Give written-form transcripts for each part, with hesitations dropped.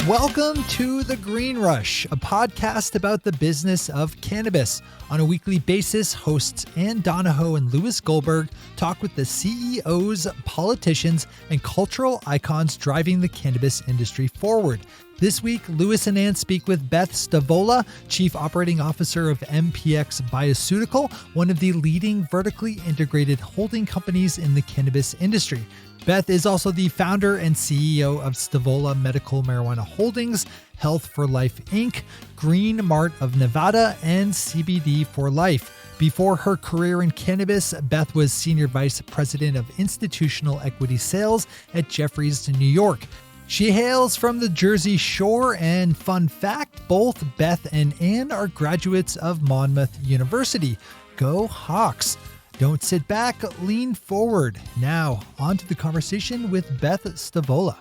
Welcome to The Green Rush, a podcast about the business of cannabis. On a weekly basis, hosts Ann Donahoe and Louis Goldberg talk with the CEOs, politicians, and cultural icons driving the cannabis industry forward. This week, Louis and Ann speak with Beth Stavola, Chief Operating Officer of MPX Bioceutical, one of the leading vertically integrated holding companies in the cannabis industry. Beth is also the founder and CEO of Stavola Medical Marijuana Holdings, Health for Life Inc., Green Mart of Nevada, and CBD for Life. Before her career in cannabis, Beth was Senior Vice President of Institutional Equity Sales at Jefferies in New York. She hails from the Jersey Shore, and fun fact, both Beth and Ann are graduates of Monmouth University. Go Hawks! Don't sit back, lean forward. Now, on to the conversation with Beth Stavola.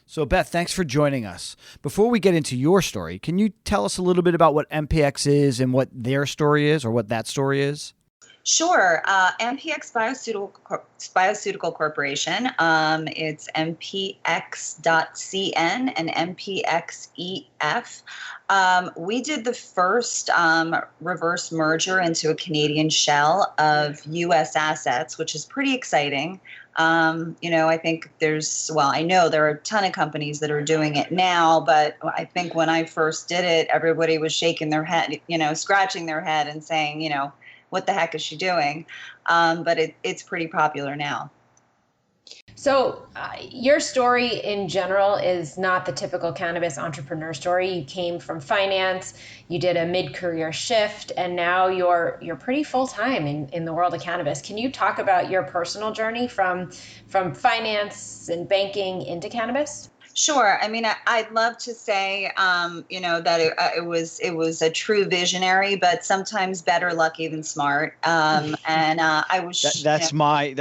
So Beth, thanks for joining us. Before we get into your story, can you tell us a little bit about what MPX is and what their story is, or what that story is? Sure. MPX Bioceutical Corporation. It's mpx.cn and mpxef. We did the first reverse merger into a Canadian shell of U.S. assets, which is pretty exciting. I think I know there are a ton of companies that are doing it now, but I think when I first did it, everybody was shaking their head, scratching their head and saying, what the heck is she doing? But it's pretty popular now. So your story in general is not the typical cannabis entrepreneur story. You came from finance, you did a mid-career shift, and now you're pretty full-time in the world of cannabis. Can you talk about your personal journey from finance and banking into cannabis? Sure. I mean, I'd love to say, that it was a true visionary, but sometimes better lucky than smart. And I was. That's my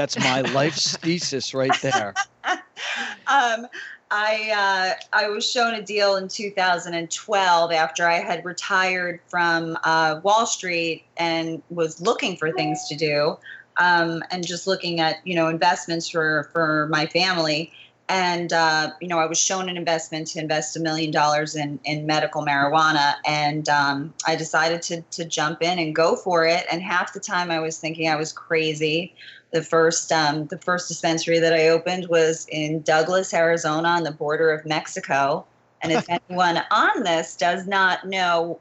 life's thesis right there. I was shown a deal in 2012 after I had retired from Wall Street and was looking for things to do, and just looking at investments for my family. And, I was shown an investment to invest $1 million in medical marijuana. And I decided to jump in and go for it. And half the time I was thinking I was crazy. The first dispensary that I opened was in Douglas, Arizona, on the border of Mexico. And if anyone on this does not know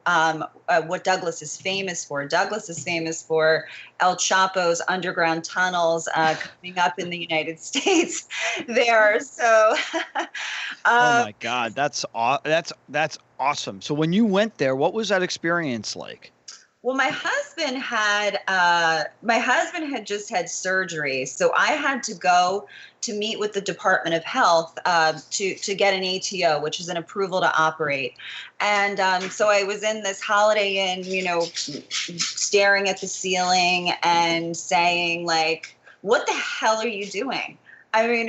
what Douglas is famous for, Douglas is famous for El Chapo's underground tunnels coming up in the United States there. So, oh my God, that's awesome. So when you went there, what was that experience like? Well, my husband had just had surgery, so I had to go to meet with the Department of Health to get an ATO, which is an approval to operate. And so I was in this Holiday Inn, staring at the ceiling and saying, like, what the hell are you doing? I mean,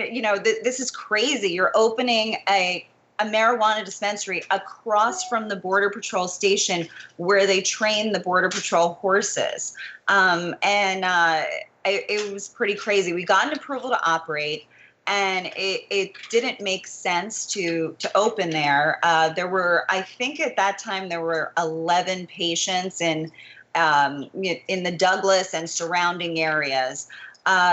this is crazy. You're opening a marijuana dispensary across from the Border Patrol station where they train the Border Patrol horses. It was pretty crazy. We got an approval to operate, and it didn't make sense to open there. I think at that time there were 11 patients in the Douglas and surrounding areas.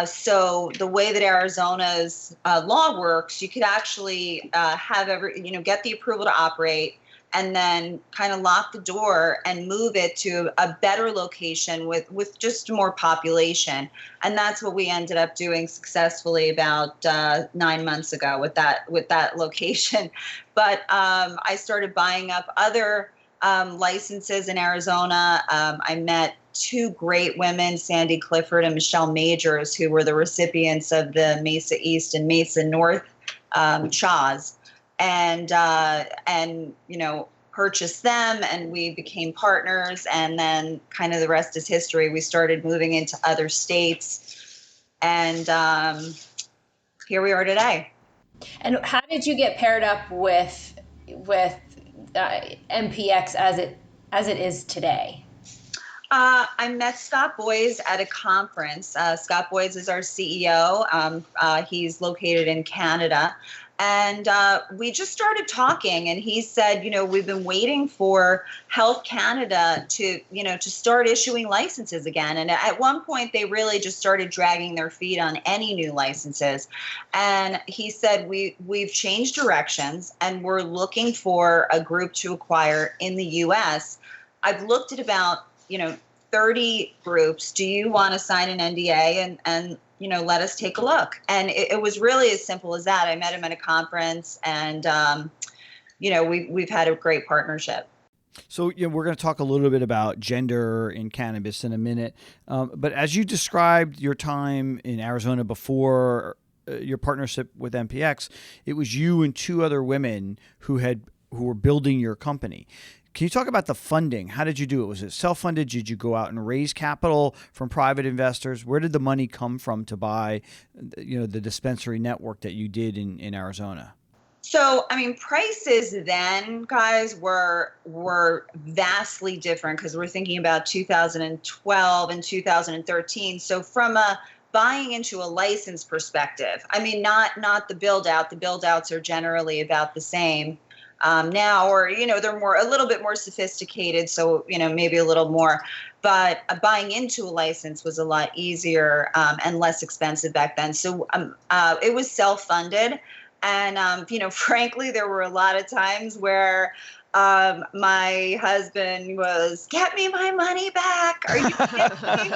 So the way that Arizona's law works, you could actually get the approval to operate and then kind of lock the door and move it to a better location with just more population. And that's what we ended up doing successfully about 9 months ago with that location. But I started buying up other licenses in Arizona. I met two great women, Sandy Clifford and Michelle Majors, who were the recipients of the Mesa East and Mesa North CHAs, and purchased them, and we became partners. And then kind of the rest is history. We started moving into other states, and here we are today. And how did you get paired up with MPX as it is today? I met Scott Boys at a conference. Scott Boys is our CEO. He's located in Canada. And we just started talking, and he said, we've been waiting for Health Canada to start issuing licenses again. And at one point, they really just started dragging their feet on any new licenses. And he said, we've changed directions, and we're looking for a group to acquire in the U.S. I've looked at about 30 groups. Do you want to sign an NDA and let us take a look? And it was really as simple as that. I met him at a conference, and we've had a great partnership. So we're going to talk a little bit about gender in cannabis in a minute. But as you described your time in Arizona before your partnership with MPX, it was you and two other women who were building your company. Can you talk about the funding? How did you do it? Was it self-funded? Did you go out and raise capital from private investors? Where did the money come from to buy, the dispensary network that you did in Arizona? So, prices then, guys, were vastly different because we're thinking about 2012 and 2013. So from a buying into a license perspective, not the build out. The build outs are generally about the same. Now, or, they're a little bit more sophisticated. So, maybe a little more, but buying into a license was a lot easier and less expensive back then. So it was self-funded. And, frankly, there were a lot of times where my husband was, get me my money back. Are you kidding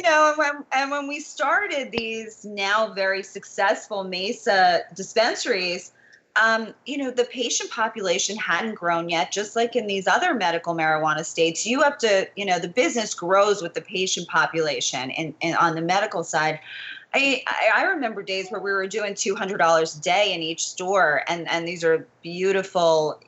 me? And when we started these now very successful Mesa dispensaries, the patient population hadn't grown yet, just like in these other medical marijuana states. You have to, the business grows with the patient population and on the medical side. I remember days where we were doing $200 a day in each store. And these are beautiful,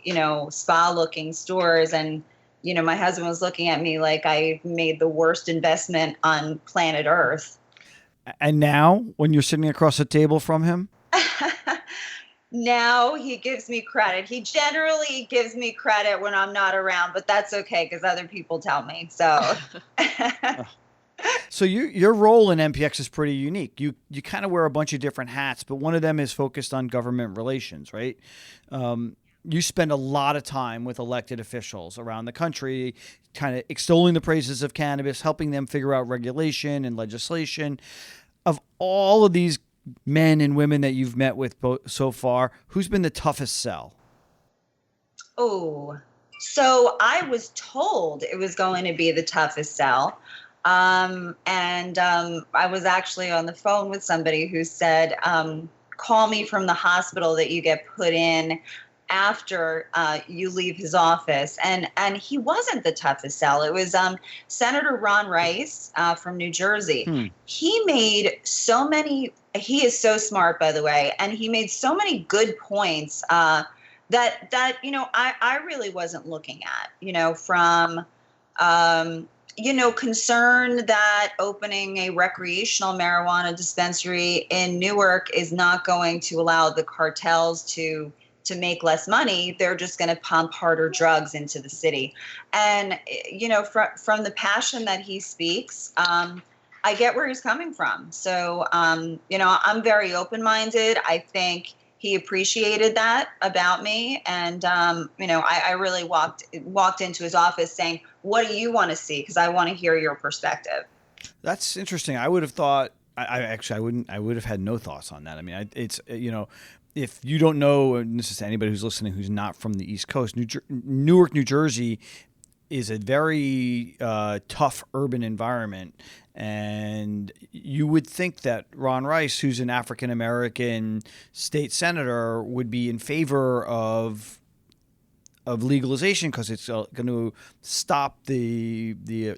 spa looking stores. And, my husband was looking at me like I made the worst investment on planet Earth. And now when you're sitting across the table from him? Now he gives me credit. He generally gives me credit when I'm not around, but that's okay because other people tell me. So, So your role in MPX is pretty unique. You kind of wear a bunch of different hats, but one of them is focused on government relations, right? You spend a lot of time with elected officials around the country, kind of extolling the praises of cannabis, helping them figure out regulation and legislation. Of all of these men and women that you've met with so far, who's been the toughest sell? Oh, so I was told it was going to be the toughest sell. I was actually on the phone with somebody who said, call me from the hospital that you get put in after you leave his office. And he wasn't the toughest sell. It was Senator Ron Rice from New Jersey. He made so many, he is so smart, by the way, and he made so many good points that I really wasn't looking at, from concern that opening a recreational marijuana dispensary in Newark is not going to allow the cartels to make less money. They're just going to pump harder drugs into the city. And, from the passion that he speaks, I get where he's coming from. So, I'm very open-minded. I think he appreciated that about me. And, I really walked into his office saying, what do you want to see? Because I want to hear your perspective. That's interesting. I would have thought, I would have had no thoughts on that. If you don't know, and this is to anybody who's listening who's not from the East Coast, Newark, New Jersey is a very tough urban environment. And you would think that Ron Rice, who's an African-American state senator, would be in favor of legalization because it's going to stop the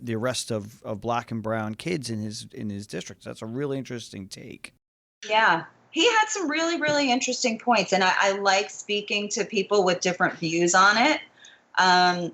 arrest of black and brown kids in his district. That's a really interesting take. Yeah. He had some really, really interesting points, and I like speaking to people with different views on it. I've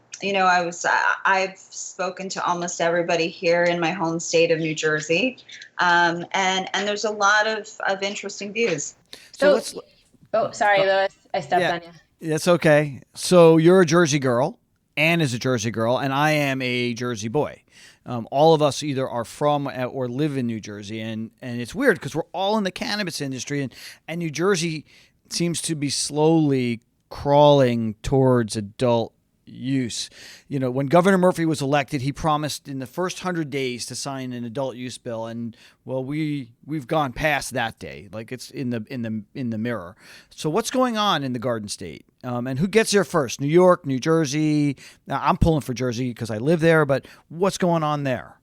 spoken to almost everybody here in my home state of New Jersey, and there's a lot of interesting views. Sorry, Louis, I stepped on you. That's okay. So you're a Jersey girl, Ann is a Jersey girl, and I am a Jersey boy. All of us either are from or live in New Jersey, and it's weird because we're all in the cannabis industry, and New Jersey seems to be slowly crawling towards adult use. When Governor Murphy was elected, he promised in the first 100 days to sign an adult use bill, and well, we've gone past that day. Like, it's in the mirror. So what's going on in the Garden State? And who gets there first? New York, New Jersey? Now, I'm pulling for Jersey because I live there, but what's going on there?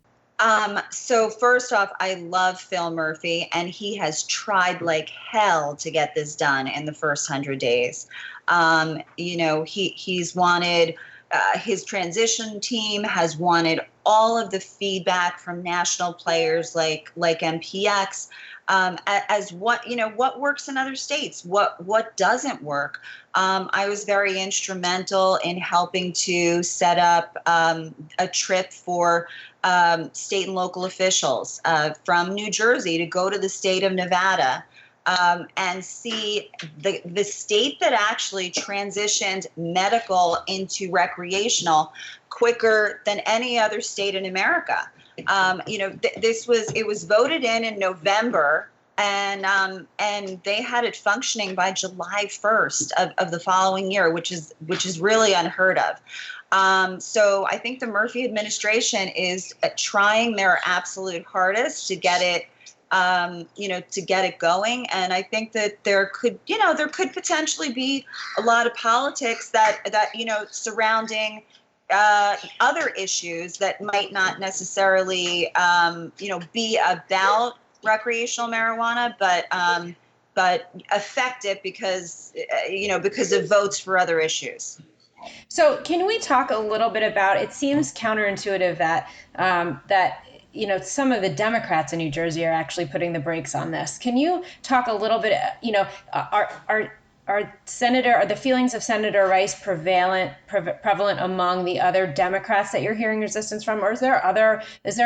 So first off, I love Phil Murphy, and he has tried like hell to get this done in the first 100 days. He's wanted, his transition team has wanted all of the feedback from national players like MPX, as what works in other states, what doesn't work. I was very instrumental in helping to set up a trip for state and local officials from New Jersey to go to the state of Nevada and see the state that actually transitioned medical into recreational quicker than any other state in America. It was voted in November, and they had it functioning by July 1st of the following year, which is really unheard of. So I think the Murphy administration is trying their absolute hardest to get it, to get it going. And I think that there could potentially be a lot of politics that surrounding other issues that might not necessarily, be about recreational marijuana, but affect it because of votes for other issues. So can we talk a little bit about, it seems counterintuitive that some of the Democrats in New Jersey are actually putting the brakes on this. Can you talk a little bit, are the feelings of Senator Rice prevalent among the other Democrats that you're hearing resistance from, or is there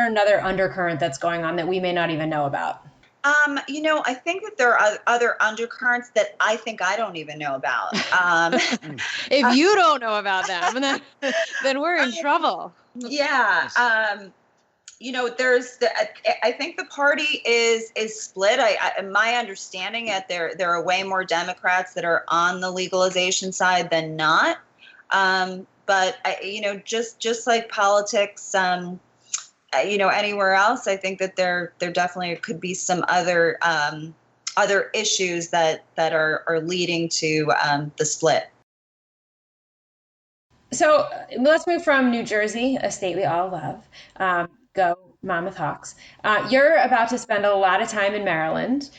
another undercurrent that's going on that we may not even know about? I think that there are other undercurrents that I think I don't even know about. If you don't know about them, then we're in trouble. Yeah. I think the party is split. My understanding that there are way more Democrats that are on the legalization side than not. But just like politics, anywhere else, I think that there definitely could be some other issues that are leading to the split. So let's move from New Jersey, a state we all love. Go Monmouth Hawks. You're about to spend a lot of time in Maryland,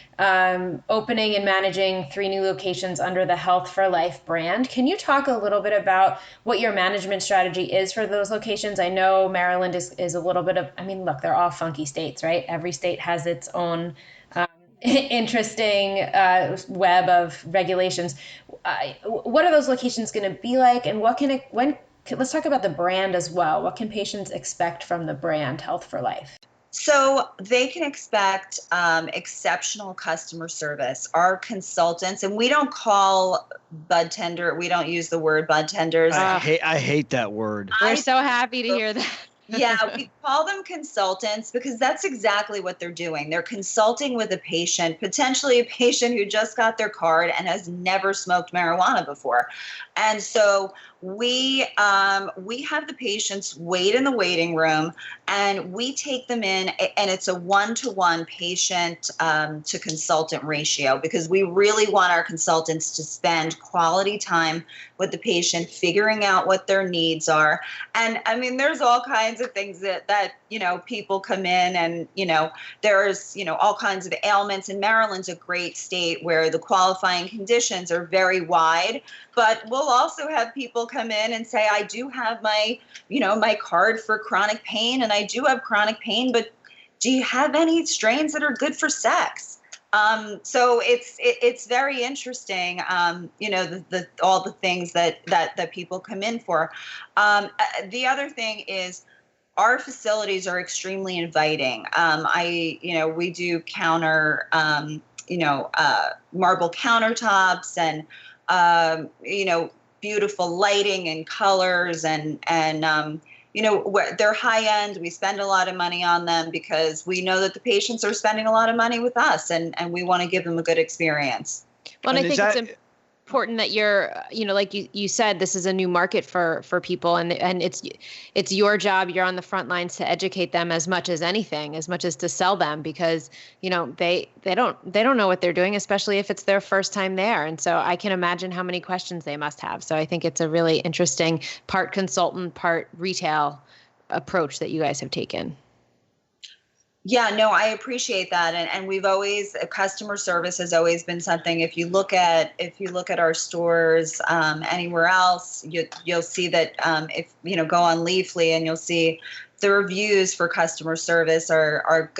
opening and managing 3 new locations under the Health for Life brand. Can you talk a little bit about what your management strategy is for those locations? I know Maryland is a little bit of, look, they're all funky states, right? Every state has its own interesting web of regulations. What are those locations going to be like, and let's talk about the brand as well. What can patients expect from the brand Health for Life? So they can expect exceptional customer service. Our consultants, and we don't call we don't use the word bud tenders. I hate that word. We're so happy to hear that. Yeah, we call them consultants because that's exactly what they're doing. They're consulting with a patient, potentially a patient who just got their card and has never smoked marijuana before. And so we have the patients wait in the waiting room, and we take them in, and it's a 1-to-1 patient to consultant ratio, because we really want our consultants to spend quality time with the patient, figuring out what their needs are. And there's all kinds of things that people come in, and there's all kinds of ailments. And Maryland's a great state where the qualifying conditions are very wide, but we'll also have people come in and say, I do have my card for chronic pain, and I do have chronic pain, but do you have any strains that are good for sex? So it's very interesting, all the things that people come in for. The other thing is, our facilities are extremely inviting. We do counter, marble countertops, and beautiful lighting and colors and they're high end. We spend a lot of money on them because we know that the patients are spending a lot of money with us, and we want to give them a good experience. Well, and I think it's important that you're, like you said, this is a new market for people, and it's your job. You're on the front lines to educate them as much as anything, as much as to sell them, because they don't know what they're doing, especially if it's their first time there. And so I can imagine how many questions they must have. So I think it's a really interesting part consultant, part retail approach that you guys have taken. Yeah, no, I appreciate that. And we've always, customer service has always been something. If you look at our stores anywhere else, you'll see that if go on Leafly, and you'll see the reviews for customer service are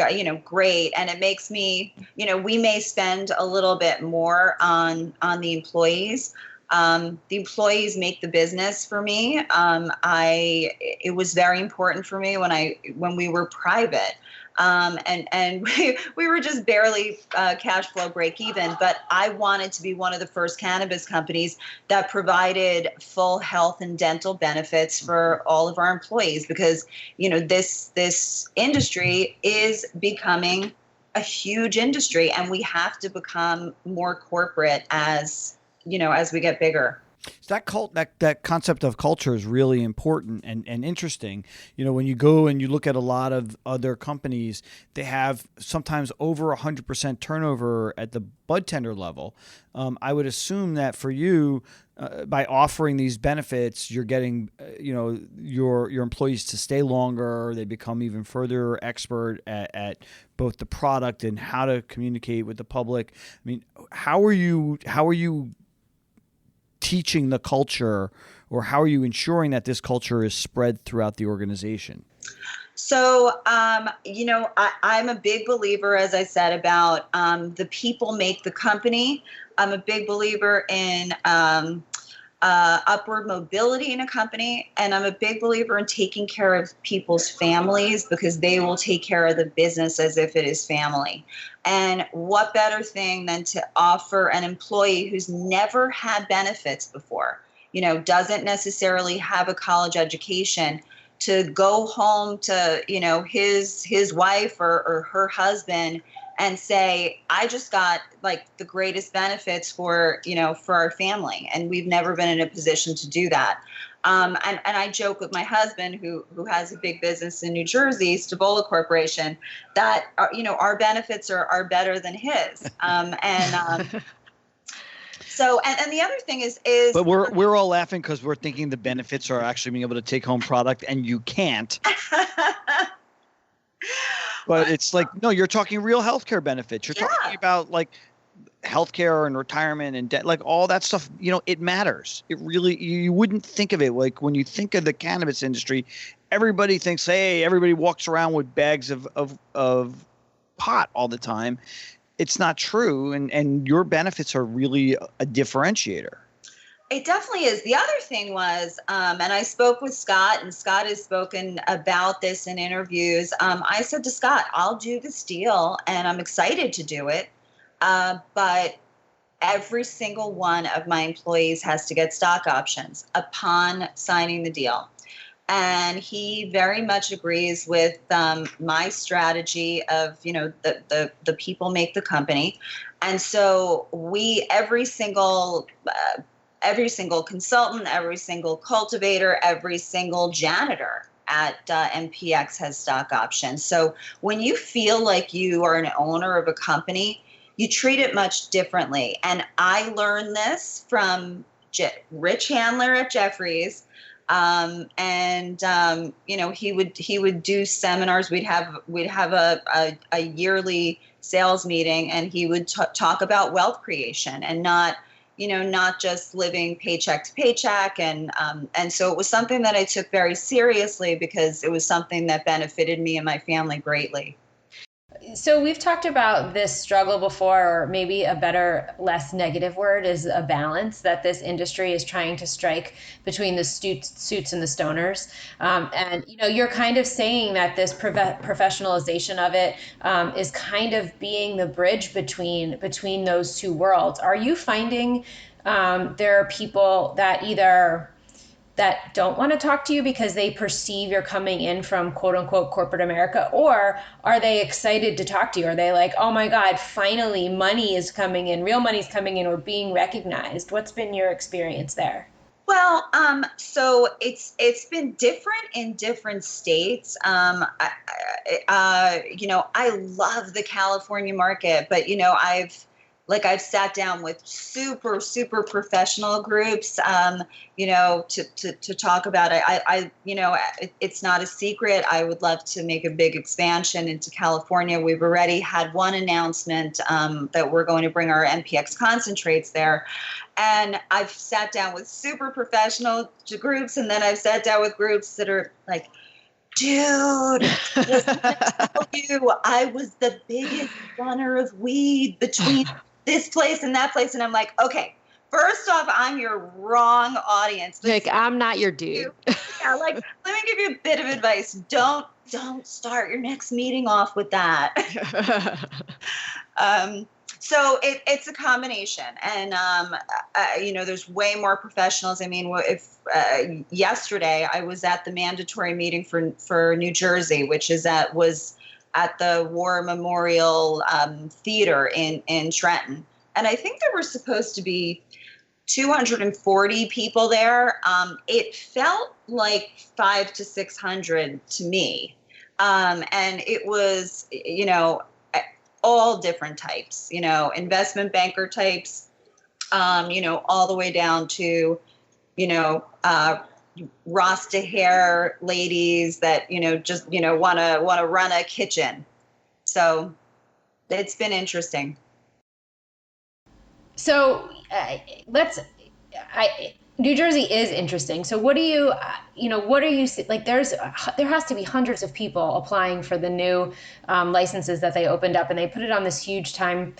great. And it makes me, we may spend a little bit more on the employees. The employees make the business for me. It was very important for me when we were private. And we were just barely cash flow break even, but I wanted to be one of the first cannabis companies that provided full health and dental benefits for all of our employees, because this industry is becoming a huge industry, and we have to become more corporate as we get bigger. So that concept of culture is really important and interesting. When you go and you look at a lot of other companies, they have sometimes over 100% turnover at the bud tender level. I would assume that for you, by offering these benefits, you're getting your employees to stay longer. They become even further expert at both the product and how to communicate with the public. I mean, how are you teaching the culture, or how are you ensuring that this culture is spread throughout the organization? So, I'm a big believer, as I said, about the people make the company. I'm a big believer in upward mobility in a company, and I'm a big believer in taking care of people's families, because they will take care of the business as if it is family. And what better thing than to offer an employee who's never had benefits before, doesn't necessarily have a college education, to go home to, his wife or her husband and say, I just got like the greatest benefits for our family. And we've never been in a position to do that. And I joke with my husband, who has a big business in New Jersey, Stavola Corporation, that our benefits are better than his. So the other thing is but we're all laughing because we're thinking the benefits are actually being able to take home product, and you can't. But it's like, no, you're talking real healthcare benefits. You're talking about like healthcare and retirement and debt, like all that stuff. It matters. It really, you wouldn't think of it like when you think of the cannabis industry. Everybody thinks, hey, everybody walks around with bags of pot all the time. It's not true, and your benefits are really a differentiator. It definitely is. The other thing was, and I spoke with Scott, and Scott has spoken about this in interviews. I said to Scott, I'll do this deal, and I'm excited to do it. But every single one of my employees has to get stock options upon signing the deal. And he very much agrees with my strategy of, the people make the company. And so every single consultant, every single cultivator, every single janitor at MPX has stock options. So when you feel like you are an owner of a company, you treat it much differently. And I learned this from Rich Handler at Jeffries. He would do seminars. We'd have a yearly sales meeting, and he would talk about wealth creation and not just living paycheck to paycheck. And so it was something that I took very seriously, because it was something that benefited me and my family greatly. So we've talked about this struggle before, or maybe a better, less negative word is a balance that this industry is trying to strike between the suits and the stoners. And you're kind of saying that this professionalization of it is kind of being the bridge between those two worlds. Are you finding There are people that don't want to talk to you because they perceive you're coming in from quote unquote corporate America? Or are they excited to talk to you? Are they like, oh my God, finally money is coming in, real money's coming in, or being recognized? What's been your experience there? Well, so it's been different in different states. I love the California market, but I've sat down with super professional groups, to talk about it. It's not a secret. I would love to make a big expansion into California. We've already had one announcement that we're going to bring our MPX concentrates there. And I've sat down with super professional groups, and then I've sat down with groups that are like, dude, just to tell you, I was the biggest runner of weed between this place and that place. And I'm like, okay, first off, I'm your wrong audience. Like, I'm not your dude. Yeah, let me give you a bit of advice. Don't start your next meeting off with that. So it's a combination, and there's way more professionals. I mean, if yesterday I was at the mandatory meeting for New Jersey, which was at the War Memorial Theater in Trenton, and I think there were supposed to be 240 people there. It felt like 500 to 600 to me, and it was all different types, investment banker types, all the way down to, Rasta hair ladies that, just, want to run a kitchen. So it's been interesting. So New Jersey is interesting. So what are you like? There has to be hundreds of people applying for the new licenses that they opened up, and they put it on this huge time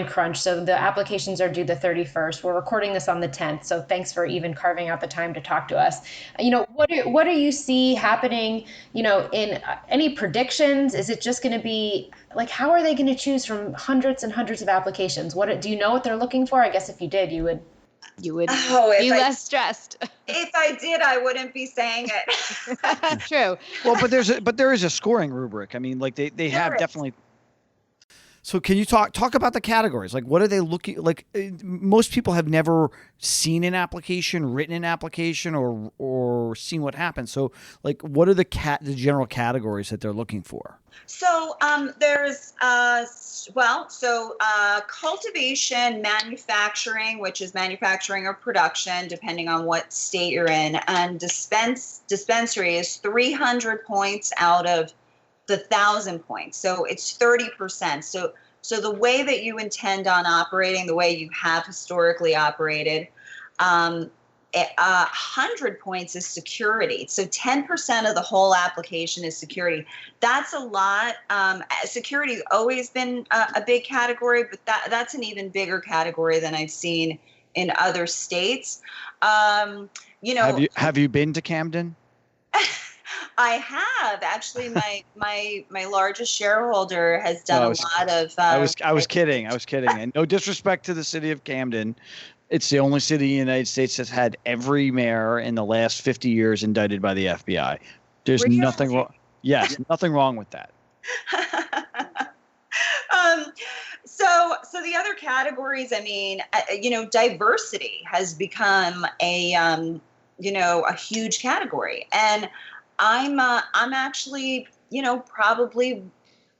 crunch. So the applications are due the 31st. We're recording this on the 10th. So thanks for even carving out the time to talk to us. What do you see happening? In any predictions? Is it just going to be like, how are they going to choose from hundreds and hundreds of applications? Do you know what they're looking for? I guess if you did, you would be less stressed. If I did, I wouldn't be saying it. True. Well, but there is a scoring rubric. I mean, like they have definitely. So can you talk about the categories? Like, what are they looking like? Most people have never seen an application, written an application, or seen what happens. So, like, what are the general categories that they're looking for? So there's cultivation, manufacturing, which is manufacturing or production, depending on what state you're in, and dispensary is 300 points out of the 1,000 points. So it's 30%. So the way that you intend on operating, the way you have historically operated, 100 points is security. So 10% of the whole application is security. That's a lot. Security's always been a big category, but that's an even bigger category than I've seen in other states. Have you been to Camden? I have actually. My largest shareholder has done a lot of. I was kidding. And no disrespect to the city of Camden, it's the only city in the United States that's had every mayor in the last 50 years indicted by the FBI. There's nothing wrong. Yes, nothing wrong with that. So the other categories. I mean, diversity has become a huge category, and I'm actually, probably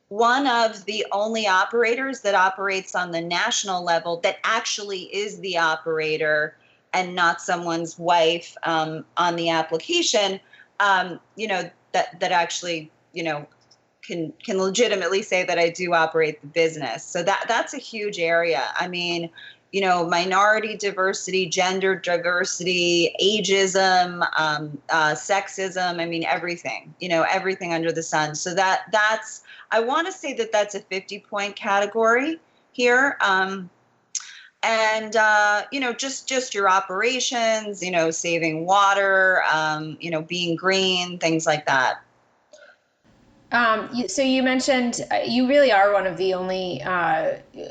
one of the only operators that operates on the national level that actually is the operator and not someone's wife on the application, that actually, can legitimately say that I do operate the business. So that's a huge area. I mean, minority diversity, gender diversity, ageism, sexism. I mean, everything, everything under the sun. So that's, I want to say that that's a 50-point category here. Just your operations, saving water, being green, things like that. So you mentioned you really are one of the only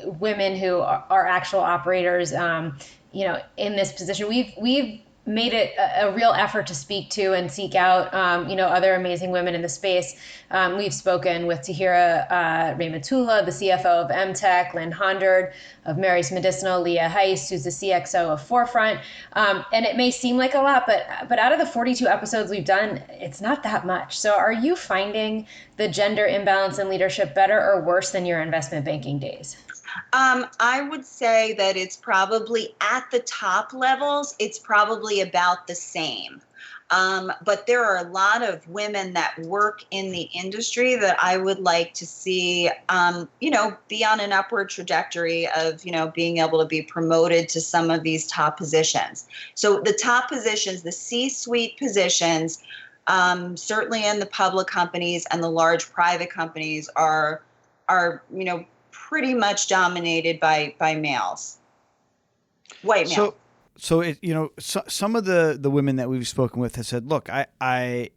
women who are actual operators, in this position. We've made it a real effort to speak to and seek out, other amazing women in the space. We've spoken with Tahira Rahmatullah, the CFO of MTech, Lynn Hondard of Mary's Medicinal, Leah Heist, who's the CXO of Forefront. And it may seem like a lot, but out of the 42 episodes we've done, it's not that much. So are you finding the gender imbalance in leadership better or worse than your investment banking days? I would say that it's probably at the top levels, it's probably about the same. But there are a lot of women that work in the industry that I would like to see, be on an upward trajectory of, being able to be promoted to some of these top positions. So the top positions, the C-suite positions, certainly in the public companies and the large private companies are pretty much dominated by males, white males. So it, some of the women that we've spoken with have said, look, I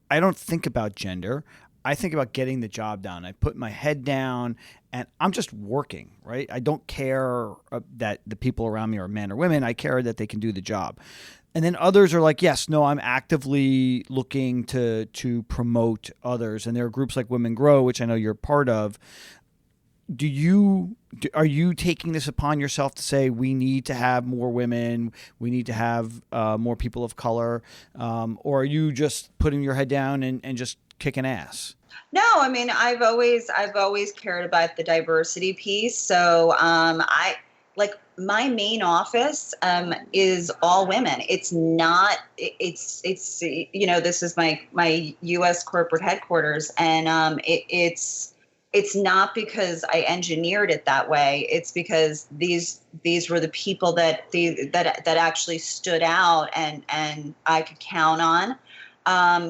don't think about gender. I think about getting the job done. I put my head down and I'm just working, right? I don't care that the people around me are men or women. I care that they can do the job. And then others are like, yes, no, I'm actively looking to promote others. And there are groups like Women Grow, which I know you're part of. Are you taking this upon yourself to say we need to have more women, we need to have more people of color, or are you just putting your head down and just kicking ass? No, I mean, I've always cared about the diversity piece. So my main office is all women. It's not. It's this is my U.S. corporate headquarters, and it's not because I engineered it that way. It's because these were the people that actually stood out and I could count on.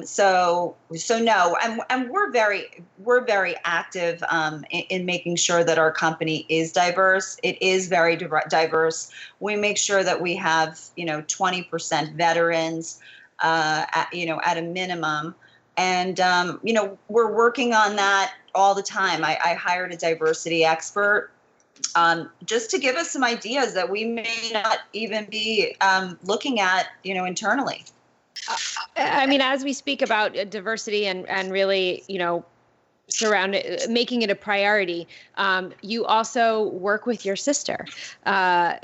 So no, and we're very active in making sure that our company is diverse. It is very diverse. We make sure that we have 20% veterans at a minimum, and we're working on that all the time. I hired a diversity expert just to give us some ideas that we may not even be looking at internally. I mean, as we speak about diversity and really, making it a priority, you also work with your sister,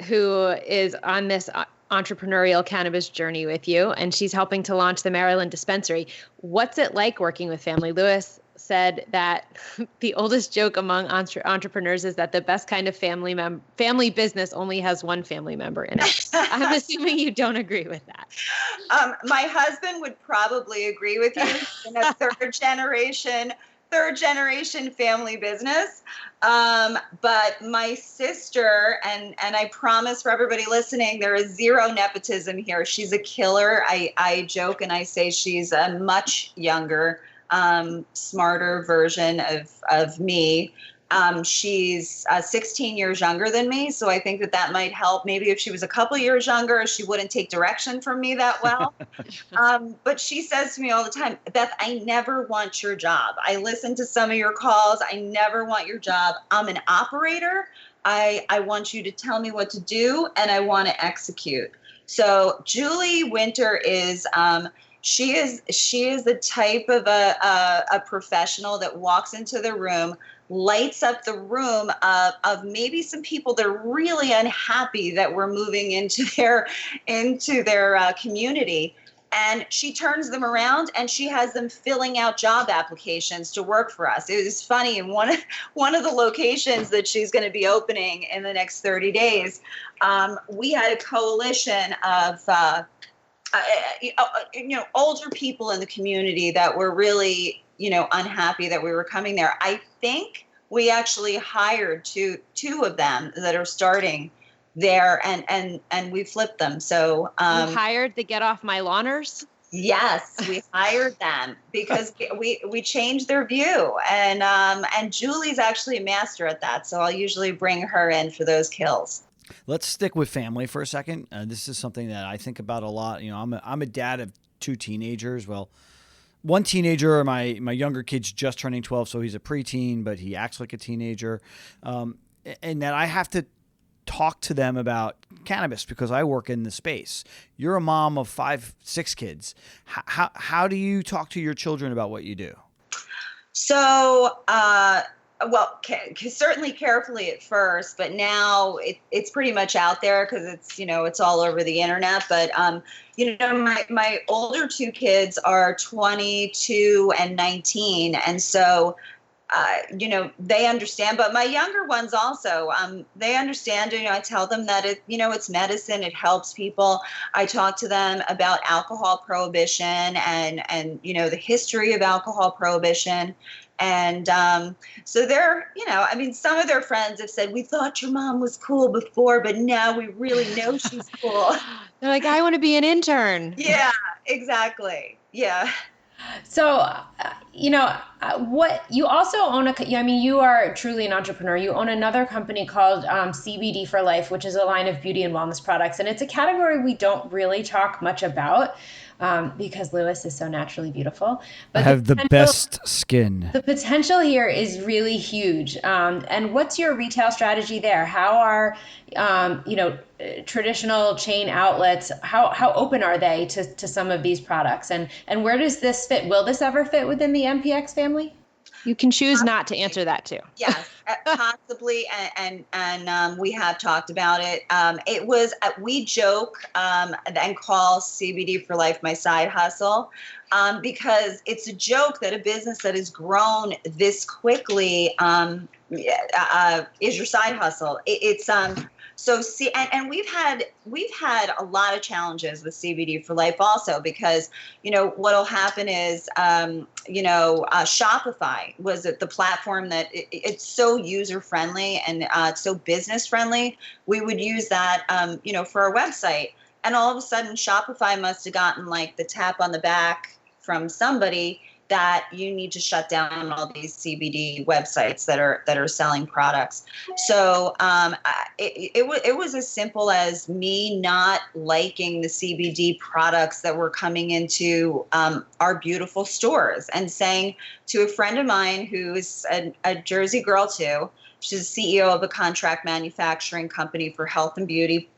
who is on this entrepreneurial cannabis journey with you, and she's helping to launch the Maryland dispensary. What's it like working with family? Lewis said that the oldest joke among entrepreneurs is that the best kind of family business only has one family member in it. I'm assuming you don't agree with that. My husband would probably agree with you. In a third generation family business. But my sister, and I promise for everybody listening, there is zero nepotism here. She's a killer. I joke and I say she's a much younger, smarter version of me. She's 16 years younger than me, so I think that might help. Maybe if she was a couple years younger, she wouldn't take direction from me that well. But she says to me all the time, Beth, I never want your job. I listen to some of your calls. I never want your job. I'm an operator. I want you to tell me what to do, and I want to execute. So Julie Winter is she is the type of a professional that walks into the room, lights up the room of maybe some people that are really unhappy that we're moving into their community. And she turns them around and she has them filling out job applications to work for us. It was funny. In one of the locations that she's going to be opening in the next 30 days, we had a coalition of older people in the community that were really unhappy that we were coming there. I think we actually hired two of them that are starting there, and we flipped them. So you hired the Get Off My Lawners? Yes, we hired them because we changed their view, and Julie's actually a master at that. So I'll usually bring her in for those kills. Let's stick with family for a second. This is something that I think about a lot. I'm a dad of two teenagers. Well, one teenager, my younger kid's just turning 12, so he's a preteen, but he acts like a teenager. And that I have to talk to them about cannabis because I work in the space. You're a mom of 5, 6 kids. How do you talk to your children about what you do? So, certainly carefully at first, but now it's pretty much out there because it's all over the internet. But my older 2 kids are 22 and 19, and so they understand, but my younger ones also, they understand, I tell them that it's medicine. It helps people. I talk to them about alcohol prohibition and the history of alcohol prohibition. And so they're, some of their friends have said, we thought your mom was cool before, but now we really know she's cool. They're like, I want to be an intern. Yeah, exactly. Yeah. So, what you also own you are truly an entrepreneur. You own another company called CBD for Life, which is a line of beauty and wellness products. And it's a category we don't really talk much about because Lewis is so naturally beautiful. But I have the best skin. The potential here is really huge. And what's your retail strategy there? How are, traditional chain outlets, how open are they to some of these products? And where does this fit? Will this ever fit within the MPX family? You can choose not to answer that too. Yes, possibly, and we have talked about it. It was we joke and call CBD for Life my side hustle because it's a joke that a business that has grown this quickly is your side hustle. So and we've had a lot of challenges with CBD for Life also because what'll happen is Shopify was the platform that it's so user friendly and it's so business friendly. We would use that for our website, and all of a sudden Shopify must have gotten like the tap on the back from somebody that you need to shut down all these CBD websites that are selling products. So it was as simple as me not liking the CBD products that were coming into our beautiful stores and saying to a friend of mine who is a Jersey girl too, she's the CEO of a contract manufacturing company for health and beauty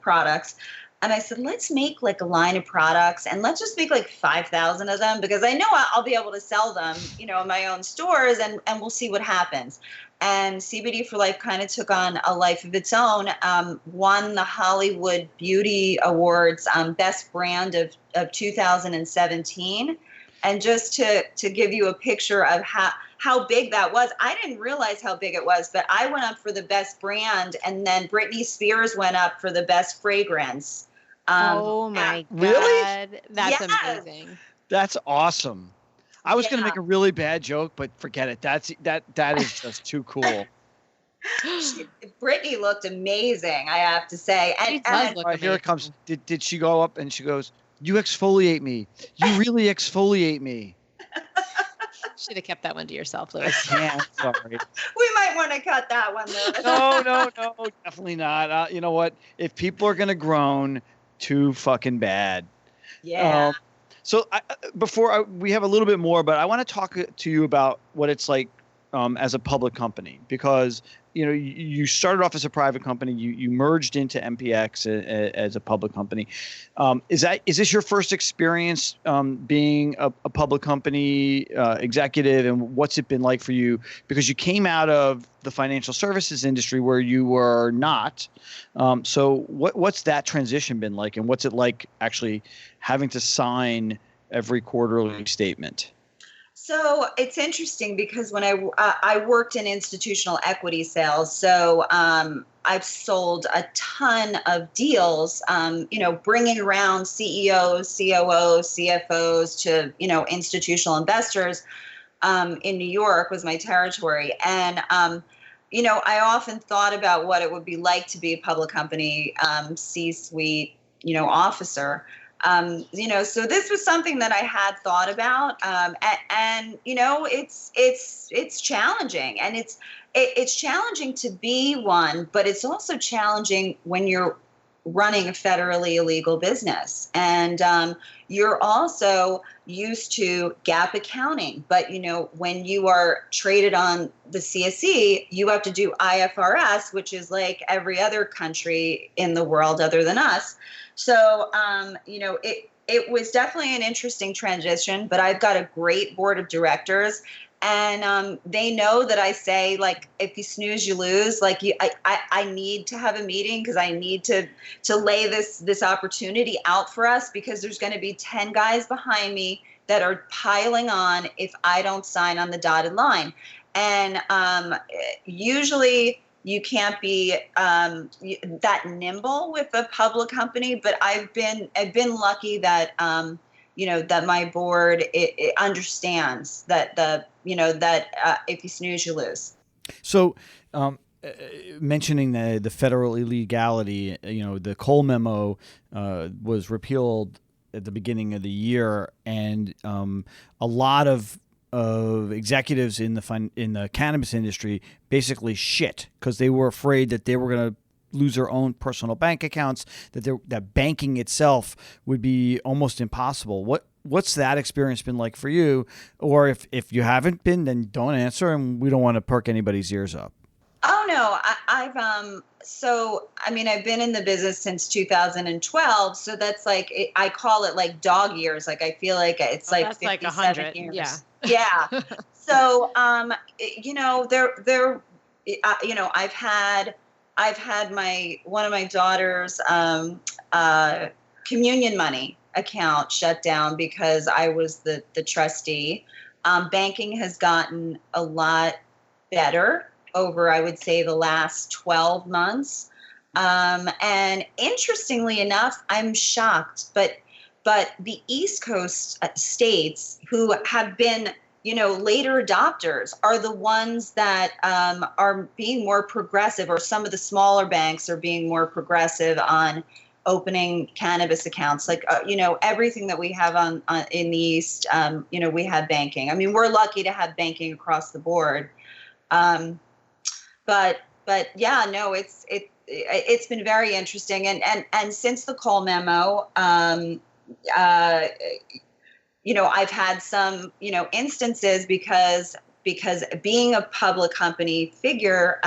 products. And I said, let's make like a line of products and let's just make like 5,000 of them because I know I'll be able to sell them, in my own stores and we'll see what happens. And CBD for Life kind of took on a life of its own, won the Hollywood Beauty Awards Best Brand of 2017. And just to give you a picture of how big that was, I didn't realize how big it was, but I went up for the best brand and then Britney Spears went up for the best fragrance. Oh my God. Really? That's Yes. amazing. That's awesome. I was going to make a really bad joke, but forget it. That is just too cool. Britney looked amazing, I have to say. She does look All right, here it amazing. comes. Did she go up and she goes, you exfoliate me. You really exfoliate me. Should have kept that one to yourself, I Lewis. can't. Sorry. We might want to cut that one, Lewis. No, definitely not. You know what? If people are going to groan, too fucking bad. Yeah. So we have a little bit more, but I want to talk to you about what it's like as a public company because you started off as a private company, you merged into MPX as a public company. Is this your first experience being a public company executive, and what's it been like for you? Because you came out of the financial services industry where you were not. So what's that transition been like, and what's it like actually having to sign every quarterly statement? So it's interesting because when I worked in institutional equity sales, so I've sold a ton of deals, bringing around CEOs, COOs, CFOs to, institutional investors in New York was my territory. And, I often thought about what it would be like to be a public company C-suite, officer. So this was something that I had thought about, and it's challenging, and it's challenging to be one, but it's also challenging when you're running a federally illegal business. And you're also used to GAAP accounting. But, when you are traded on the CSE, you have to do IFRS, which is like every other country in the world other than us. So, it was definitely an interesting transition, but I've got a great board of directors. And they know that I say, like, if you snooze, you lose. Like, I need to have a meeting because I need to lay this opportunity out for us, because there's going to be 10 guys behind me that are piling on if I don't sign on the dotted line. And usually you can't be that nimble with a public company, but I've been lucky that that my board it understands that if you snooze, you lose. So, mentioning the federal illegality, the Cole Memo was repealed at the beginning of the year, and a lot of executives in the cannabis industry basically shit because they were afraid that they were going to lose their own personal bank accounts, that banking itself would be almost impossible. What's that experience been like for you? Or if you haven't been, then don't answer, and we don't want to perk anybody's ears up. Oh no, I've been in the business since 2012, so that's like I call it like dog years. Like I feel like it's like 57 like 100 years. Yeah. So I've had one of my daughter's communion money account shut down because I was the trustee. Banking has gotten a lot better over, I would say, the last 12 months. And interestingly enough, I'm shocked, but the East Coast states who have been, later adopters are the ones that are being more progressive, or some of the smaller banks are being more progressive on opening cannabis accounts. Like, everything that we have on in the East, we have banking. I mean, we're lucky to have banking across the board. But yeah, no, it's been very interesting. And since the Cole Memo, I've had some, instances because being a public company figure,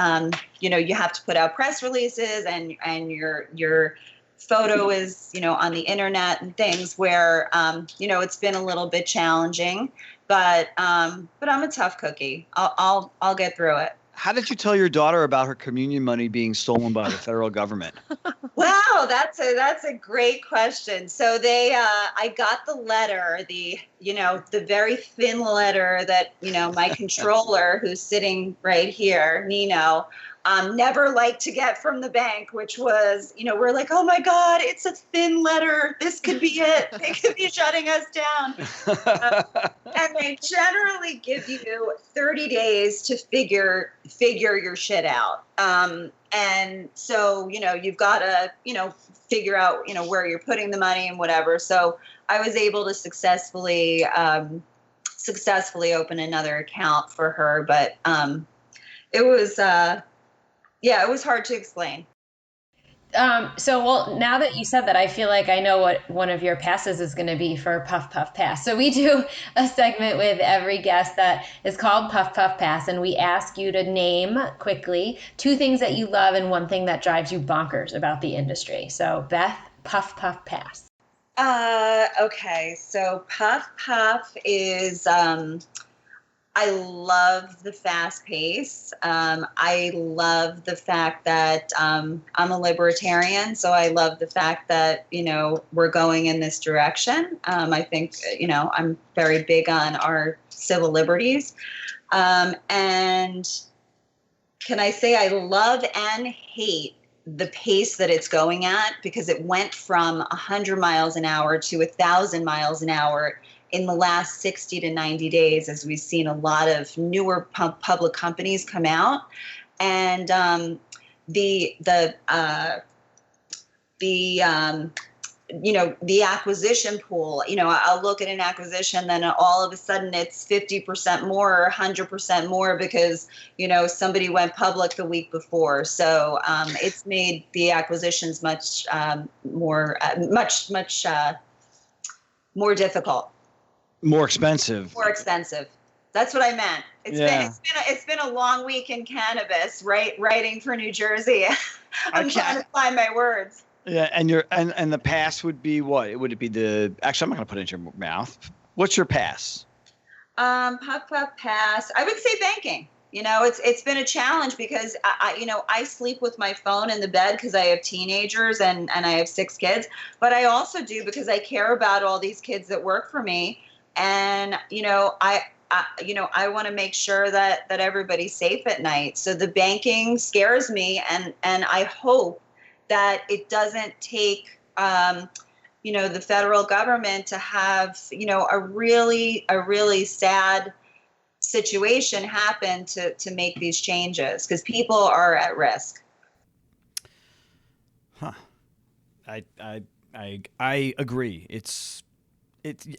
you have to put out press releases and your photo is, on the internet and things where, it's been a little bit challenging, but I'm a tough cookie. I'll get through it. How did you tell your daughter about her communion money being stolen by the federal government? Wow, that's a great question. So I got the letter, the very thin letter that, my controller, who's sitting right here, Nino, never liked to get from the bank, which was, we're like, oh my God, it's a thin letter. This could be it. They could be shutting us down. And they generally give you 30 days to figure your shit out. And so, you've got to, figure out, where you're putting the money and whatever. So I was able to successfully open another account for her. But it was, it was hard to explain. Well, now that you said that, I feel like I know what one of your passes is going to be for Puff Puff Pass. So we do a segment with every guest that is called Puff Puff Pass, and we ask you to name quickly 2 things that you love and 1 thing that drives you bonkers about the industry. So Beth, Puff Puff Pass. Okay, so Puff Puff is I love the fast pace. I love the fact that I'm a libertarian, so I love the fact that, we're going in this direction. I think, I'm very big on our civil liberties. And can I say I love and hate the pace that it's going at, because it went from 100 miles an hour to 1,000 miles an hour in the last 60 to 90 days, as we've seen a lot of newer public companies come out. And the the acquisition pool, I'll look at an acquisition, then all of a sudden it's 50% more or 100% more because, somebody went public the week before. So it's made the acquisitions much more difficult. More expensive. More expensive. That's what I meant. It's been a long week in cannabis, right? Writing for New Jersey. I'm trying to find my words. Yeah, and the pass would be what? Would it be actually, I'm not going to put it in your mouth. What's your pass? Pass. I would say banking. It's been a challenge because I sleep with my phone in the bed because I have teenagers and I have 6 kids, but I also do because I care about all these kids that work for me. And, I want to make sure that everybody's safe at night. So the banking scares me, and I hope that it doesn't take, the federal government to have, a really sad situation happen to make these changes, because people are at risk. Huh. I agree. It's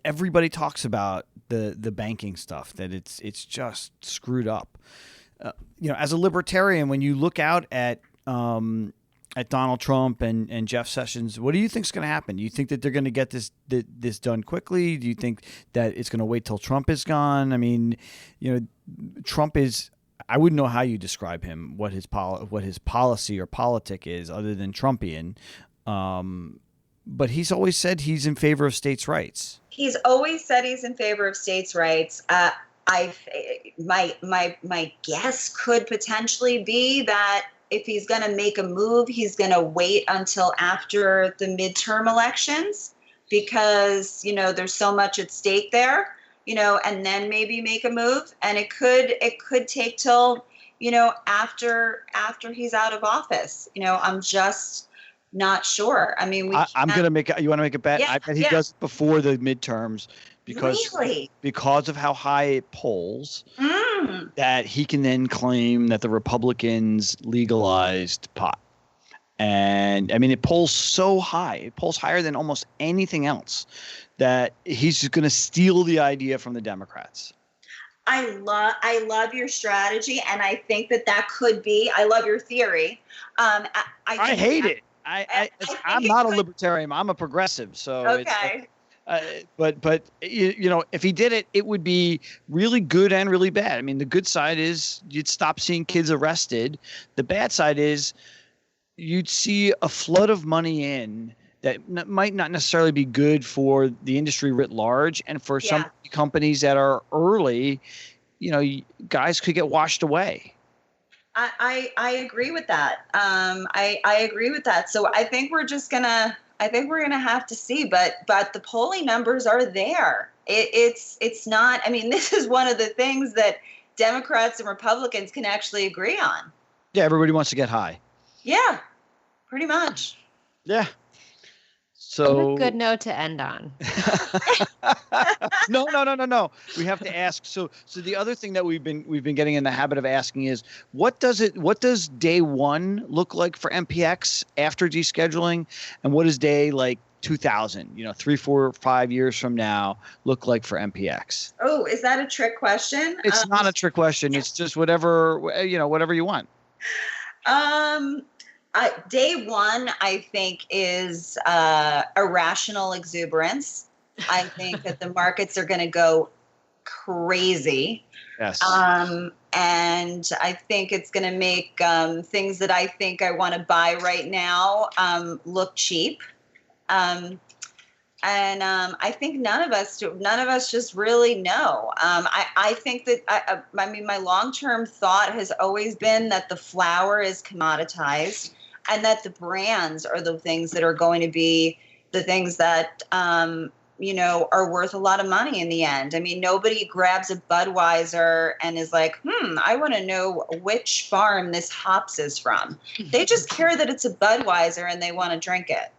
everybody talks about the banking stuff, that it's just screwed up. As a libertarian, when you look out at Donald Trump and Jeff Sessions, what do you think is going to happen? Do you think that they're going to get this done quickly? Do you think that it's going to wait till Trump is gone? I mean, Trump is. I wouldn't know how you describe him, what his policy or politic is, other than Trumpian. But he's always said he's in favor of states' rights. He's always said he's in favor of states' rights. My guess could potentially be that if he's going to make a move, he's going to wait until after the midterm elections, because there's so much at stake there. And then maybe make a move. And it could take till after he's out of office. I'm just not sure. I mean, I'm going to make you want to make a bet? Yeah, I bet he does it before the midterms because of how high it polls, that he can then claim that the Republicans legalized pot. And I mean, it polls so high. It polls higher than almost anything else, that he's just going to steal the idea from the Democrats. I love your strategy, and I think that could be. I love your theory. I hate it. I'm not a libertarian. I'm a progressive. So okay. But if he did it, it would be really good and really bad. I mean, the good side is you'd stop seeing kids arrested. The bad side is you'd see a flood of money in that might not necessarily be good for the industry writ large, and for some companies that are early, guys could get washed away. I agree with that. I agree with that. So I think we're gonna have to see, but the polling numbers are there. It's not. I mean, this is one of the things that Democrats and Republicans can actually agree on. Yeah, everybody wants to get high. Yeah, pretty much. Yeah. So what a good note to end on. No. We have to ask. So the other thing that we've been getting in the habit of asking is, what does day one look like for MPX after descheduling, and what does day 2000, 3, 4, 5 years from now look like for MPX? Oh, is that a trick question? It's not a trick question. It's just whatever you want. Day one, I think, is irrational exuberance. I think that the markets are going to go crazy. Yes. And I think it's going to make things that I think I want to buy right now look cheap. And I think none of us just really know. I think that my long-term thought has always been that the flower is commoditized, and that the brands are the things that are going to be the things that are worth a lot of money in the end. I mean, nobody grabs a Budweiser and is like, I want to know which farm this hops is from. They just care that it's a Budweiser and they want to drink it.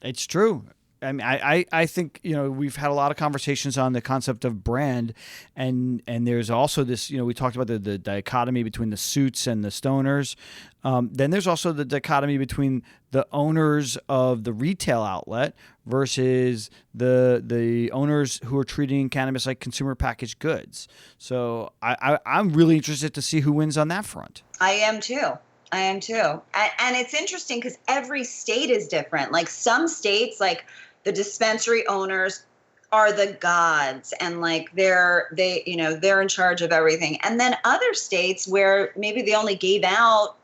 It's true. I mean, I think, we've had a lot of conversations on the concept of brand, and there's also this, we talked about the dichotomy between the suits and the stoners. Then there's also the dichotomy between the owners of the retail outlet versus the owners who are treating cannabis like consumer packaged goods. So I'm really interested to see who wins on that front. I am too. And it's interesting because every state is different. Like some states, like the dispensary owners are the gods, and like they're in charge of everything. And then other states where maybe they only gave out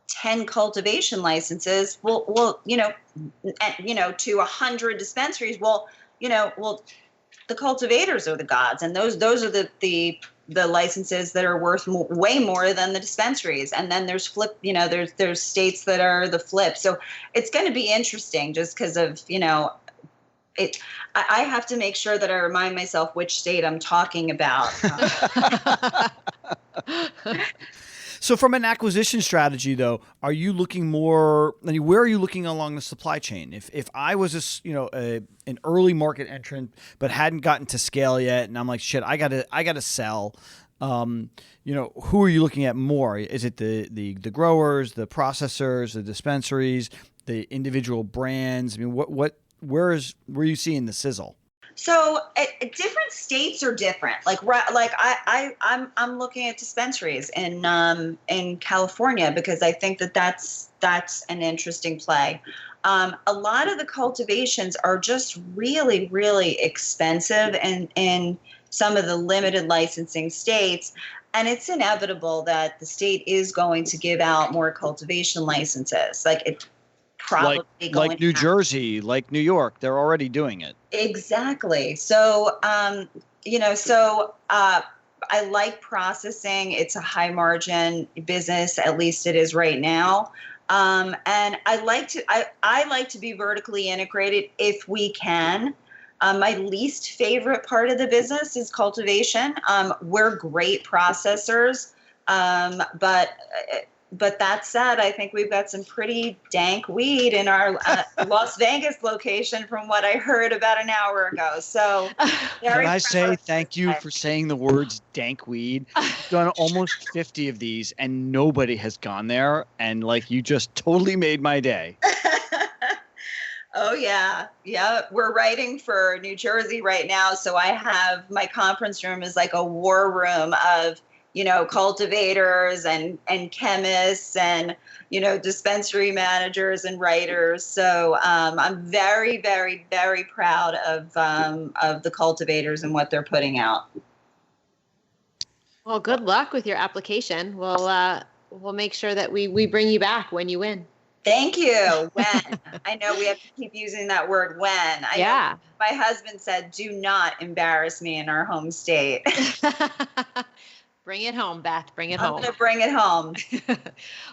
10 cultivation licenses, to 100 dispensaries. The cultivators are the gods, and those are the licenses that are worth way more than the dispensaries. And then there's flip, there's states that are the flip. So it's going to be interesting just because of, it. I have to make sure that I remind myself which state I'm talking about. So from an acquisition strategy, though, are you looking more? Where are you looking along the supply chain? If I was an early market entrant but hadn't gotten to scale yet, and I'm like, shit, I gotta sell. Who are you looking at more? Is it the growers, the processors, the dispensaries, the individual brands? I mean, where are you seeing the sizzle? So different states are different. Like I'm looking at dispensaries in California because I think that's an interesting play. A lot of the cultivations are just really, really expensive in some of the limited licensing states. And it's inevitable that the state is going to give out more cultivation licenses. Like it probably like New Jersey, like New York, they're already doing it. Exactly. So, I like processing. It's a high margin business, at least it is right now. And I like to be vertically integrated if we can. My least favorite part of the business is cultivation. We're great processors, but that said, I think we've got some pretty dank weed in our Las Vegas location from what I heard about an hour ago. So can I say thank you for saying the words dank weed? I've done almost 50 of these and nobody has gone there. And like, you just totally made my day. Oh, yeah. Yeah. We're writing for New Jersey right now. So I have my conference room is like a war room of cultivators and chemists and, dispensary managers and writers. So I'm very, very, very proud of the cultivators and what they're putting out. Well, good luck with your application. We'll make sure that we bring you back when you win. Thank you. When. I know we have to keep using that word when. I know my husband said, do not embarrass me in our home state. Bring it home, Beth. Bring it home. I'm going to bring it home.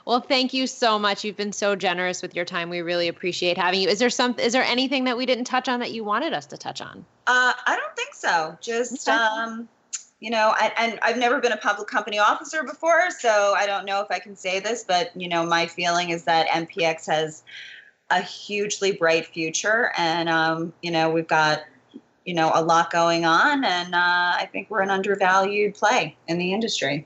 Well, thank you so much. You've been so generous with your time. We really appreciate having you. Is there anything that we didn't touch on that you wanted us to touch on? I don't think so. Just, and I've never been a public company officer before, so I don't know if I can say this, but, my feeling is that MPX has a hugely bright future, and, we've got a lot going on, and I think we're an undervalued play in the industry.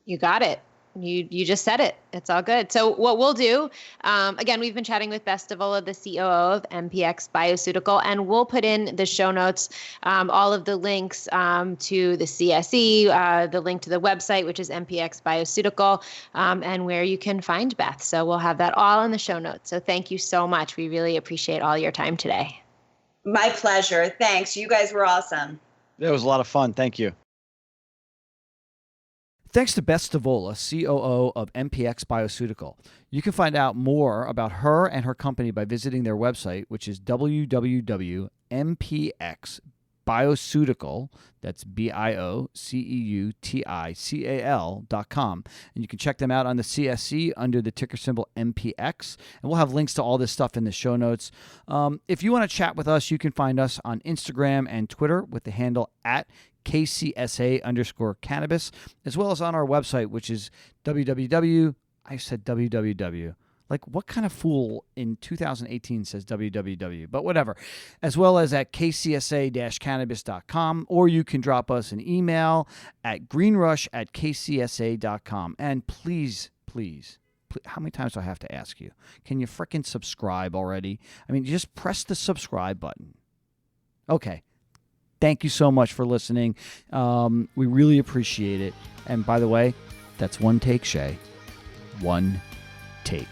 You got it. You just said it. It's all good. So what we'll do, again, we've been chatting with Beth Stavola, the COO of MPX Bioceutical, and we'll put in the show notes all of the links to the CSE, the link to the website, which is MPX Bioceutical, and where you can find Beth. So we'll have that all in the show notes. So thank you so much. We really appreciate all your time today. My pleasure. Thanks. You guys were awesome. It was a lot of fun. Thank you. Thanks to Beth Stavola, COO of MPX Bioceutical. You can find out more about her and her company by visiting their website, which is www.mpxbioceutical, that's BIOCEUTICAL.com. And you can check them out on the CSC under the ticker symbol MPX. And we'll have links to all this stuff in the show notes. If you want to chat with us, you can find us on Instagram and Twitter with the handle @KCSA_cannabis, as well as on our website, which is www. Like, what kind of fool in 2018 says www? But whatever. As well as at kcsa-cannabis.com, or you can drop us an email at greenrush@kcsa.com. And please, how many times do I have to ask you? Can you frickin' subscribe already? I mean, just press the subscribe button. Okay. Thank you so much for listening. We really appreciate it. And by the way, that's one take, Shay. One take.